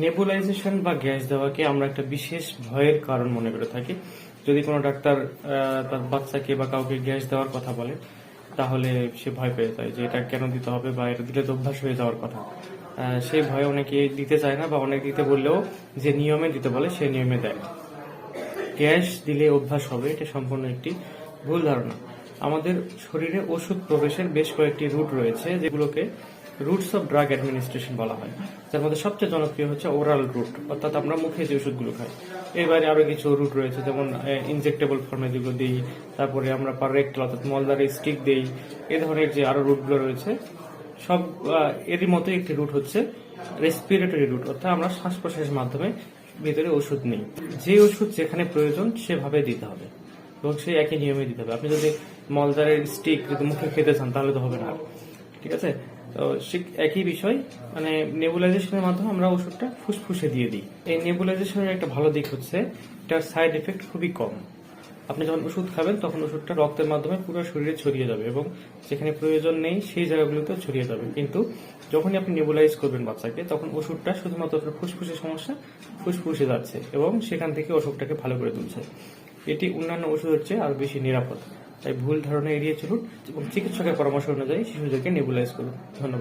Nebulisation বা gas দেওয়াকে আমরা একটা বিশেষ ভয়ের কারণ মনে করে থাকি। যদি কোনো ডাক্তার তার বাচ্চাকে বা কাউকে গ্যাস দেওয়ার কথা বলে, তাহলে সে ভয় পেয়ে যায় যে এটা কেন দিতে হবে বা এটা দিলে তো অভ্যাস হয়ে যাওয়ার কথা। সেই ভয়ে অনেকে দিতে চায় না, বা অনেক দিতে বললেও যে নিয়মে দিতে বলে সেই নিয়মে দেয় না। গ্যাস দিলে অভ্যাস হবে, এটা সম্পূর্ণ একটি ভুল ধারণা। আমাদের শরীরে ওষুধ প্রবেশের বেশ কয়েকটি রুট রয়েছে, যেগুলোকে রুটস অফ ড্রাগ অ্যাডমিনিস্ট্রেশন বলা হয়। যার মধ্যে সবচেয়ে জনপ্রিয় হচ্ছে ওরাল রুট, অর্থাৎ আমরা মুখে যে ওষুধগুলো খাই। এর বাইরে আরো কিছু রুট রয়েছে, যেমন ইনজেক্টেবল ফর্মে যেগুলো দিই, তারপরে আমরা পারেক্টাল অর্থাৎ মলদারে স্টিক দিই। এই ধরনের যে আরো রুটগুলো রয়েছে সব এরই মতো একটি রুট হচ্ছে রেসপিরেটরি রুট, অর্থাৎ আমরা শ্বাস প্রশ্বাসের মাধ্যমে ভিতরে ওষুধ নেই। যে ওষুধ যেখানে প্রয়োজন সেভাবে দিতে হবে এবং সেই একই নিয়মে দিতে হবে। আপনি যদি মলদারের স্টিক যদি মুখে খেতে চান তাহলে তো হবে না, ঠিক আছে? তো একই বিষয়, মানে নেবুলাইজেশনের মাধ্যমে আমরা ওষুধটা ফুসফুসে দিয়ে দিই। এই নেবুলাইজেশনের একটা ভালো দিক হচ্ছে এটার সাইড এফেক্ট খুবই কম। আপনি যখন ওষুধ খাবেন তখন ওষুধটা রক্তের মাধ্যমে পুরো শরীরে ছড়িয়ে যাবে এবং যেখানে প্রয়োজন নেই সেই জায়গাগুলোতে ছড়িয়ে যাবে। কিন্তু যখনই আপনি নেবুলাইজ করবেন বাচ্চাকে, তখন ওষুধটা শুধুমাত্র ফুসফুসের সমস্যা ফুসফুসে যাচ্ছে এবং সেখান থেকে অসুখটাকে ভালো করে তুলছে। এটি অন্যান্য ওষুধের চেয়ে আরো বেশি নিরাপদ। তাই ভুল ধারণা এড়িয়ে চলুন এবং চিকিৎসকের পরামর্শ অনুযায়ী শিশুদেরকে নেবুলাইজ করুন। ধন্যবাদ।